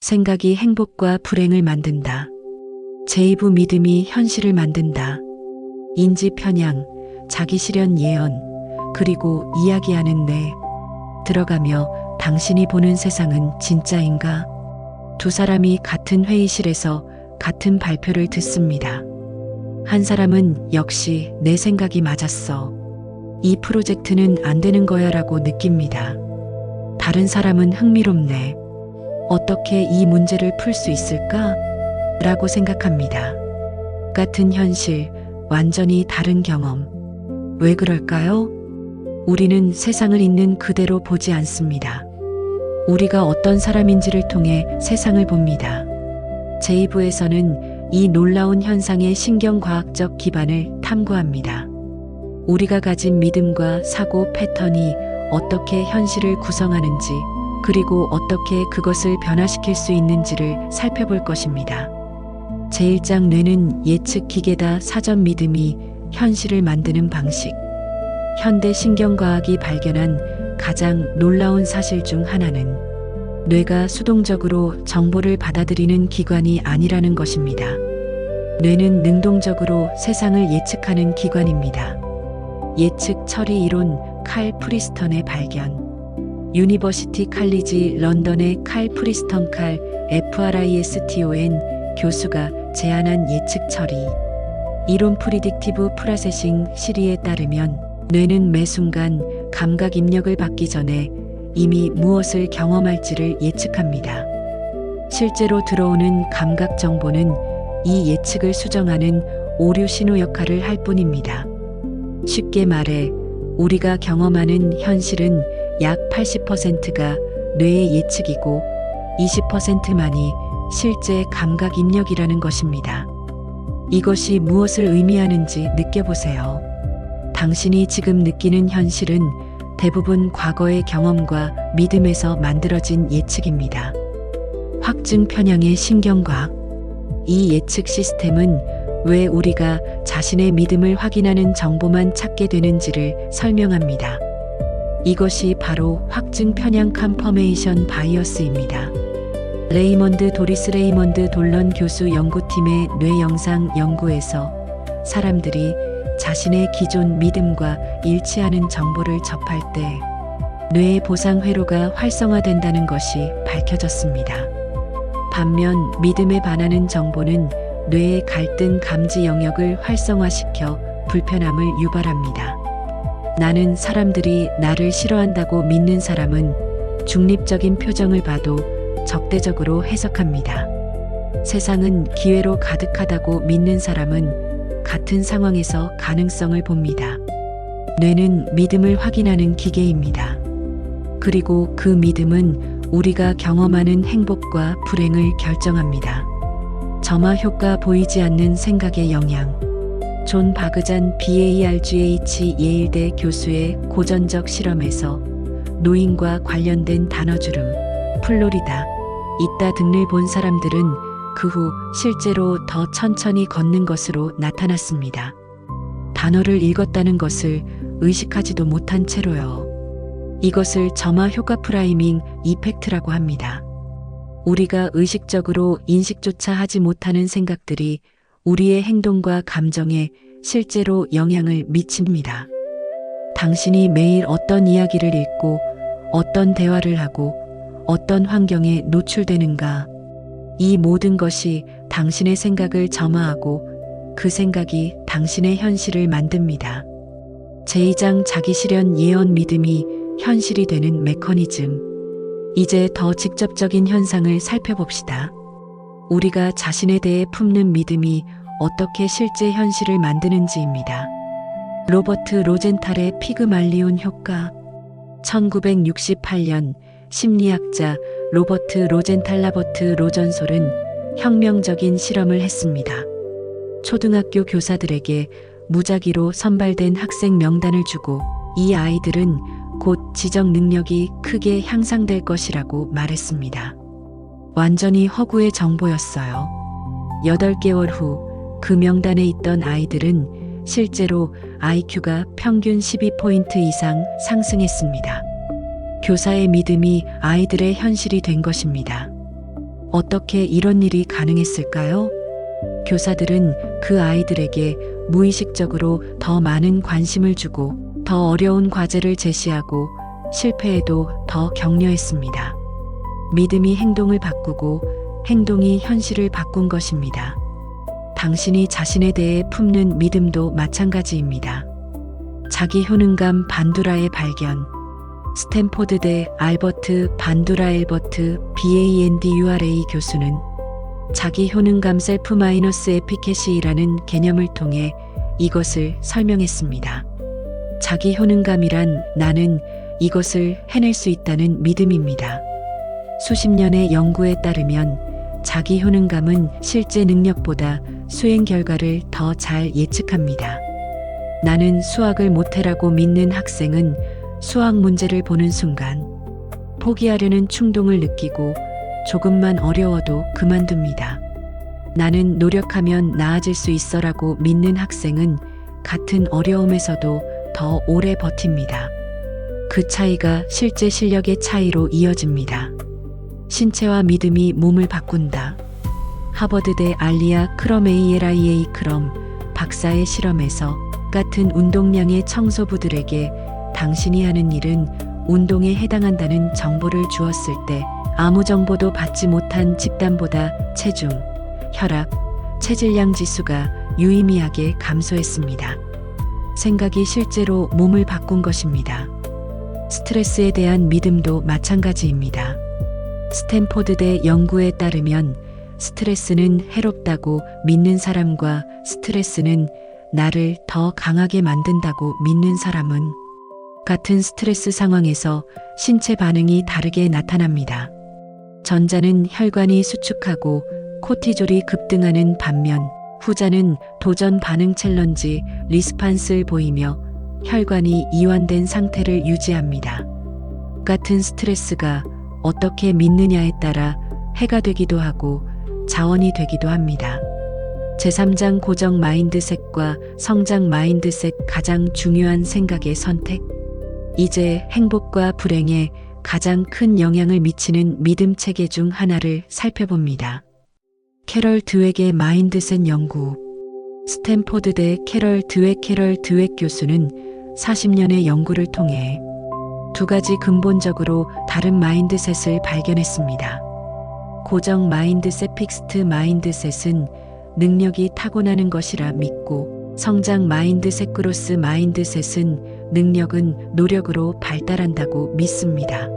생각이 행복과 불행을 만든다. 제2부 믿음이 현실을 만든다. 인지 편향, 자기 실현 예언, 그리고 이야기하는 뇌. 들어가며 당신이 보는 세상은 진짜인가? 두 사람이 같은 회의실에서 같은 발표를 듣습니다. 한 사람은 역시 내 생각이 맞았어. 이 프로젝트는 안 되는 거야 라고 느낍니다. 다른 사람은 흥미롭네. 어떻게 이 문제를 풀 수 있을까? 라고 생각합니다. 같은 현실, 완전히 다른 경험. 왜 그럴까요? 우리는 세상을 있는 그대로 보지 않습니다. 우리가 어떤 사람인지를 통해 세상을 봅니다. 제2부에서는 이 놀라운 현상의 신경과학적 기반을 탐구합니다. 우리가 가진 믿음과 사고 패턴이 어떻게 현실을 구성하는지, 그리고 어떻게 그것을 변화시킬 수 있는지를 살펴볼 것입니다. 제1장 뇌는 예측 기계다. 사전 믿음이 현실을 만드는 방식. 현대 신경과학이 발견한 가장 놀라운 사실 중 하나는 뇌가 수동적으로 정보를 받아들이는 기관이 아니라는 것입니다. 뇌는 능동적으로 세상을 예측하는 기관입니다. 예측 처리 이론 칼 프리스턴의 발견. 유니버시티 칼리지 런던의 칼 프리스턴 칼 FRISTON 교수가 제안한 예측 처리 이론 프리딕티브 프로세싱 시리에 따르면 뇌는 매 순간 감각 입력을 받기 전에 이미 무엇을 경험할지를 예측합니다. 실제로 들어오는 감각 정보는 이 예측을 수정하는 오류 신호 역할을 할 뿐입니다. 쉽게 말해 우리가 경험하는 현실은 약 80%가 뇌의 예측이고 20%만이 실제 감각 입력이라는 것입니다. 이것이 무엇을 의미하는지 느껴보세요. 당신이 지금 느끼는 현실은 대부분 과거의 경험과 믿음에서 만들어진 예측입니다. 확증 편향의 신경과학. 이 예측 시스템은 왜 우리가 자신의 믿음을 확인하는 정보만 찾게 되는지를 설명합니다. 이것이 바로 확증 편향 컨퍼메이션 바이어스입니다. 도리스 레이먼드 돌런 교수 연구팀의 뇌 영상 연구에서 사람들이 자신의 기존 믿음과 일치하는 정보를 접할 때 뇌의 보상 회로가 활성화된다는 것이 밝혀졌습니다. 반면 믿음에 반하는 정보는 뇌의 갈등 감지 영역을 활성화시켜 불편함을 유발합니다. 나는 사람들이 나를 싫어한다고 믿는 사람은 중립적인 표정을 봐도 적대적으로 해석합니다. 세상은 기회로 가득하다고 믿는 사람은 같은 상황에서 가능성을 봅니다. 뇌는 믿음을 확인하는 기계입니다. 그리고 그 믿음은 우리가 경험하는 행복과 불행을 결정합니다. 점화 효과 보이지 않는 생각의 영향. 존 바그잔 BARGH 예일대 교수의 고전적 실험에서 노인과 관련된 단어주름, 플로리다, 있다 등을 본 사람들은 그 후 실제로 더 천천히 걷는 것으로 나타났습니다. 단어를 읽었다는 것을 의식하지도 못한 채로요. 이것을 점화 효과 프라이밍 이펙트라고 합니다. 우리가 의식적으로 인식조차 하지 못하는 생각들이 우리의 행동과 감정에 실제로 영향을 미칩니다. 당신이 매일 어떤 이야기를 읽고 어떤 대화를 하고 어떤 환경에 노출되는가, 이 모든 것이 당신의 생각을 점화하고 그 생각이 당신의 현실을 만듭니다. 제2장 자기실현 예언 믿음이 현실이 되는 메커니즘. 이제 더 직접적인 현상을 살펴봅시다. 우리가 자신에 대해 품는 믿음이 어떻게 실제 현실을 만드는지입니다. 로버트 로젠탈의 피그말리온 효과. 1968년 심리학자 로버트 로젠솔은 혁명적인 실험을 했습니다. 초등학교 교사들에게 무작위로 선발된 학생 명단을 주고 이 아이들은 곧 지적 능력이 크게 향상될 것이라고 말했습니다. 완전히 허구의 정보였어요. 8개월 후 그 명단에 있던 아이들은 실제로 IQ가 평균 12포인트 이상 상승했습니다. 교사의 믿음이 아이들의 현실이 된 것입니다. 어떻게 이런 일이 가능했을까요? 교사들은 그 아이들에게 무의식적으로 더 많은 관심을 주고 더 어려운 과제를 제시하고 실패해도 더 격려했습니다. 믿음이 행동을 바꾸고 행동이 현실을 바꾼 것입니다. 당신이 자신에 대해 품는 믿음도 마찬가지입니다. 자기 효능감 반두라의 발견. 스탠포드대 알버트 반두라 엘버트 BANDURA 교수는 자기 효능감 셀프 마이너스 에피케시라는 개념을 통해 이것을 설명했습니다. 자기 효능감이란 나는 이것을 해낼 수 있다는 믿음입니다. 수십 년의 연구에 따르면 자기 효능감은 실제 능력보다 수행 결과를 더 잘 예측합니다. 나는 수학을 못해라고 믿는 학생은 수학 문제를 보는 순간 포기하려는 충동을 느끼고 조금만 어려워도 그만둡니다. 나는 노력하면 나아질 수 있어라고 믿는 학생은 같은 어려움에서도 더 오래 버팁니다. 그 차이가 실제 실력의 차이로 이어집니다. 신체와 믿음이 몸을 바꾼다. 하버드대 알리아 크럼 ALIA 크럼 박사의 실험에서 같은 운동량의 청소부들에게 당신이 하는 일은 운동에 해당한다는 정보를 주었을 때 아무 정보도 받지 못한 집단보다 체중, 혈압, 체질량 지수가 유의미하게 감소했습니다. 생각이 실제로 몸을 바꾼 것입니다. 스트레스에 대한 믿음도 마찬가지입니다. 스탠포드대 연구에 따르면 스트레스는 해롭다고 믿는 사람과 스트레스는 나를 더 강하게 만든다고 믿는 사람은 같은 스트레스 상황에서 신체 반응이 다르게 나타납니다. 전자는 혈관이 수축하고 코티졸이 급등하는 반면 후자는 도전 반응 챌린지 리스판스를 보이며 혈관이 이완된 상태를 유지합니다. 같은 스트레스가 어떻게 믿느냐에 따라 해가 되기도 하고 자원이 되기도 합니다. 제3장 고정 마인드셋과 성장 마인드셋 가장 중요한 생각의 선택. 이제 행복과 불행에 가장 큰 영향을 미치는 믿음 체계 중 하나를 살펴봅니다. 캐럴 드웩의 마인드셋 연구. 스탠포드대 캐럴 드웩 교수는 40년의 연구를 통해 두 가지 근본적으로 다른 마인드셋을 발견했습니다. 고정 마인드셋 픽스트 마인드셋은 능력이 타고나는 것이라 믿고 성장 마인드셋 그로스 마인드셋은 능력은 노력으로 발달한다고 믿습니다.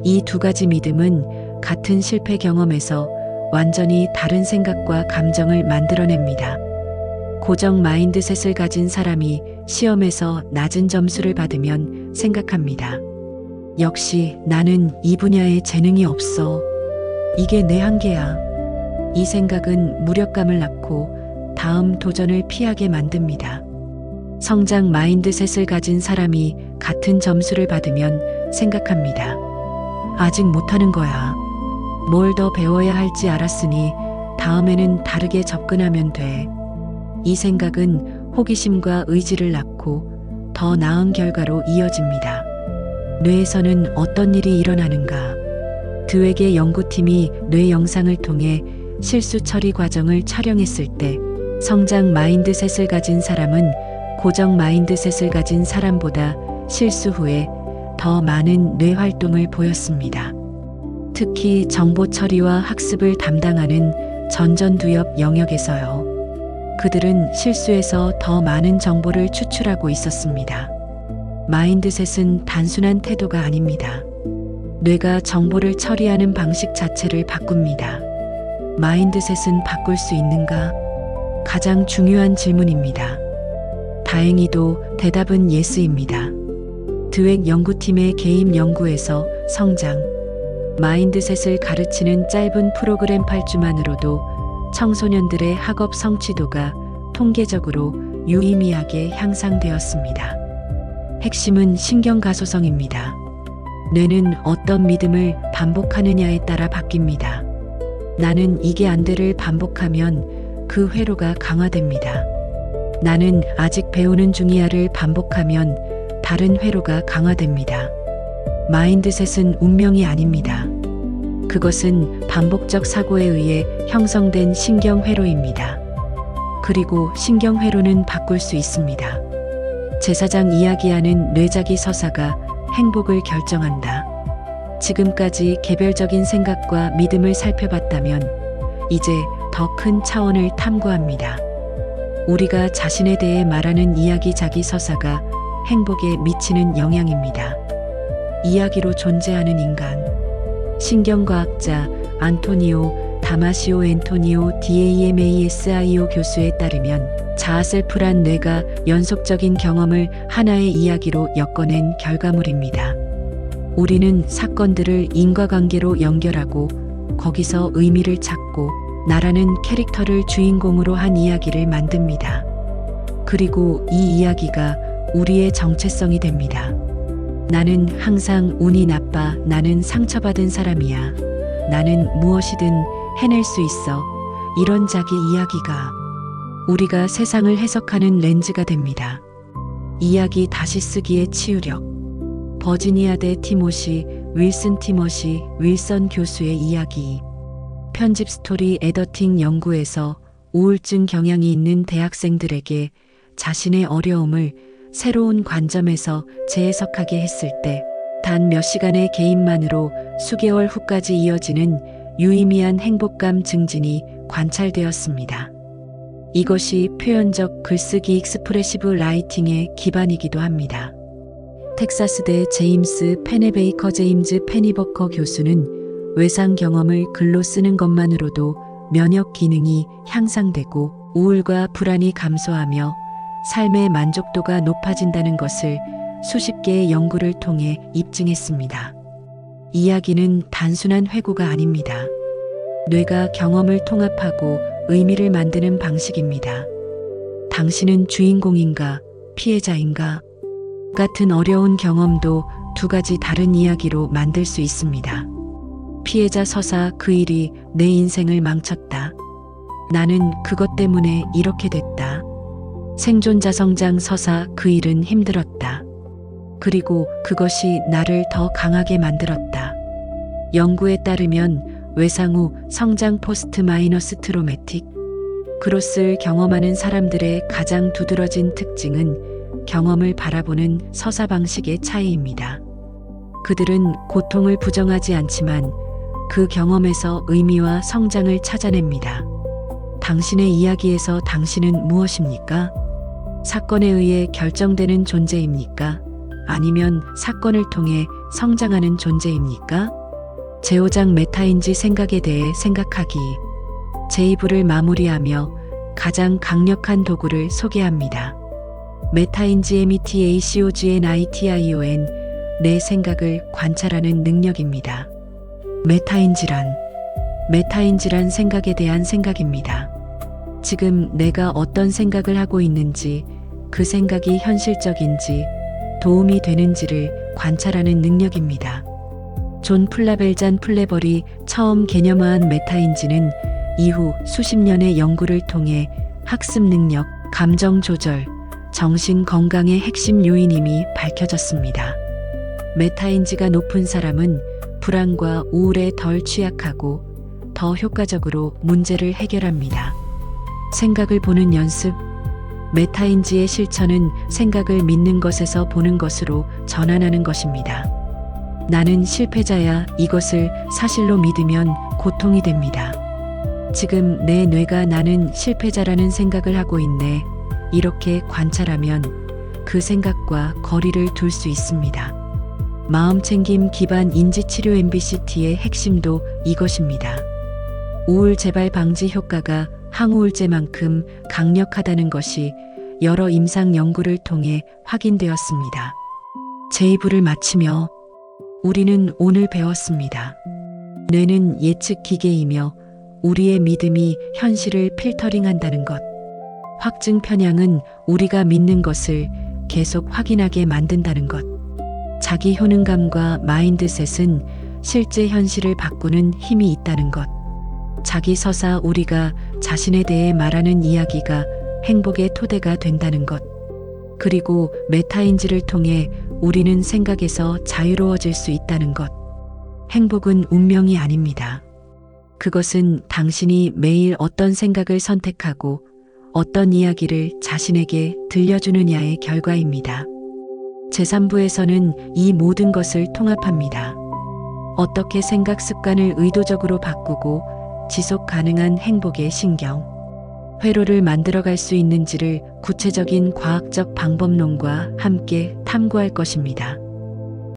이 두 가지 믿음은 같은 실패 경험에서 완전히 다른 생각과 감정을 만들어냅니다. 고정 마인드셋을 가진 사람이 시험에서 낮은 점수를 받으면 생각합니다. 역시 나는 이 분야에 재능이 없어. 이게 내 한계야. 이 생각은 무력감을 낳고 다음 도전을 피하게 만듭니다. 성장 마인드셋을 가진 사람이 같은 점수를 받으면 생각합니다. 아직 못하는 거야. 뭘 더 배워야 할지 알았으니 다음에는 다르게 접근하면 돼. 이 생각은 호기심과 의지를 낳고 더 나은 결과로 이어집니다. 뇌에서는 어떤 일이 일어나는가? 드웩의 연구팀이 뇌 영상을 통해 실수 처리 과정을 촬영했을 때 성장 마인드셋을 가진 사람은 고정 마인드셋을 가진 사람보다 실수 후에 더 많은 뇌 활동을 보였습니다. 특히 정보 처리와 학습을 담당하는 전전두엽 영역에서요. 그들은 실수에서 더 많은 정보를 추출하고 있었습니다. 마인드셋은 단순한 태도가 아닙니다. 뇌가 정보를 처리하는 방식 자체를 바꿉니다. 마인드셋은 바꿀 수 있는가? 가장 중요한 질문입니다. 다행히도 대답은 예스입니다. 드웩 연구팀의 개인 연구에서 성장 마인드셋을 가르치는 짧은 프로그램 8주만으로도 청소년들의 학업 성취도가 통계적으로 유의미하게 향상되었습니다. 핵심은 신경가소성입니다. 뇌는 어떤 믿음을 반복하느냐에 따라 바뀝니다. 나는 이게 안 돼를 반복하면 그 회로가 강화됩니다. 나는 아직 배우는 중이야를 반복하면 다른 회로가 강화됩니다. 마인드셋은 운명이 아닙니다. 그것은 반복적 사고에 의해 형성된 신경회로입니다. 그리고 신경회로는 바꿀 수 있습니다. 제사장 이야기하는 뇌작이 서사가 행복을 결정한다. 지금까지 개별적인 생각과 믿음을 살펴봤다면 이제 더 큰 차원을 탐구합니다. 우리가 자신에 대해 말하는 이야기 자기 서사가 행복에 미치는 영향입니다. 이야기로 존재하는 인간. 신경과학자 안토니오 다마시오 앤토니오 DAMASIO 교수에 따르면 자아셀프란 뇌가 연속적인 경험을 하나의 이야기로 엮어낸 결과물입니다. 우리는 사건들을 인과관계로 연결하고 거기서 의미를 찾고 나라는 캐릭터를 주인공으로 한 이야기를 만듭니다. 그리고 이 이야기가 우리의 정체성이 됩니다. 나는 항상 운이 나빠. 나는 상처받은 사람이야. 나는 무엇이든 해낼 수 있어. 이런 자기 이야기가 우리가 세상을 해석하는 렌즈가 됩니다. 이야기 다시 쓰기의 치유력. 버지니아 대 티모시 윌슨 교수의 이야기. 편집 스토리 에더팅 연구에서 우울증 경향이 있는 대학생들에게 자신의 어려움을 새로운 관점에서 재해석하게 했을 때 단 몇 시간의 개인만으로 수개월 후까지 이어지는 유의미한 행복감 증진이 관찰되었습니다. 이것이 표현적 글쓰기 익스프레시브 라이팅의 기반이기도 합니다. 텍사스대 제임스 페니버커 교수는 외상 경험을 글로 쓰는 것만으로도 면역 기능이 향상되고 우울과 불안이 감소하며 삶의 만족도가 높아진다는 것을 수십 개의 연구를 통해 입증했습니다. 이야기는 단순한 회고가 아닙니다. 뇌가 경험을 통합하고 의미를 만드는 방식입니다. 당신은 주인공인가, 피해자인가? 같은 어려운 경험도 두 가지 다른 이야기로 만들 수 있습니다. 피해자 서사 그 일이 내 인생을 망쳤다. 나는 그것 때문에 이렇게 됐다. 생존자 성장 서사 그 일은 힘들었다. 그리고 그것이 나를 더 강하게 만들었다. 연구에 따르면 외상 후 성장 포스트 마이너스 트로매틱 그로스를 경험하는 사람들의 가장 두드러진 특징은 경험을 바라보는 서사 방식의 차이입니다. 그들은 고통을 부정하지 않지만 그 경험에서 의미와 성장을 찾아냅니다. 당신의 이야기에서 당신은 무엇입니까? 사건에 의해 결정되는 존재입니까? 아니면 사건을 통해 성장하는 존재입니까? 제5장 메타인지 생각에 대해 생각하기. 제2부를 마무리하며 가장 강력한 도구를 소개합니다. 메타인지 METACOGNITION 내 생각을 관찰하는 능력입니다. 메타인지란 생각에 대한 생각입니다. 지금 내가 어떤 생각을 하고 있는지, 그 생각이 현실적인지, 도움이 되는지를 관찰하는 능력입니다. 존 플레벌이 처음 개념화한 메타인지는 이후 수십 년의 연구를 통해 학습 능력, 감정 조절, 정신 건강의 핵심 요인임이 밝혀졌습니다. 메타인지가 높은 사람은 불안과 우울에 덜 취약하고 더 효과적으로 문제를 해결합니다. 생각을 보는 연습. 메타인지의 실천은 생각을 믿는 것에서 보는 것으로 전환하는 것입니다. 나는 실패자야. 이것을 사실로 믿으면 고통이 됩니다. 지금 내 뇌가 나는 실패자라는 생각을 하고 있네. 이렇게 관찰하면 그 생각과 거리를 둘 수 있습니다. 마음챙김 기반 인지치료 MBCT의 핵심도 이것입니다. 우울 재발 방지 효과가 항우울제만큼 강력하다는 것이 여러 임상 연구를 통해 확인되었습니다. 제2부를 마치며 우리는 오늘 배웠습니다. 뇌는 예측 기계이며 우리의 믿음이 현실을 필터링한다는 것. 확증 편향은 우리가 믿는 것을 계속 확인하게 만든다는 것. 자기 효능감과 마인드셋은 실제 현실을 바꾸는 힘이 있다는 것. 자기 서사 우리가 자신에 대해 말하는 이야기가 행복의 토대가 된다는 것. 그리고 메타인지를 통해 우리는 생각에서 자유로워질 수 있다는 것. 행복은 운명이 아닙니다. 그것은 당신이 매일 어떤 생각을 선택하고 어떤 이야기를 자신에게 들려주느냐의 결과입니다. 제3부에서는 이 모든 것을 통합합니다. 어떻게 생각 습관을 의도적으로 바꾸고 지속 가능한 행복의 신경, 회로를 만들어갈 수 있는지를 구체적인 과학적 방법론과 함께 탐구할 것입니다.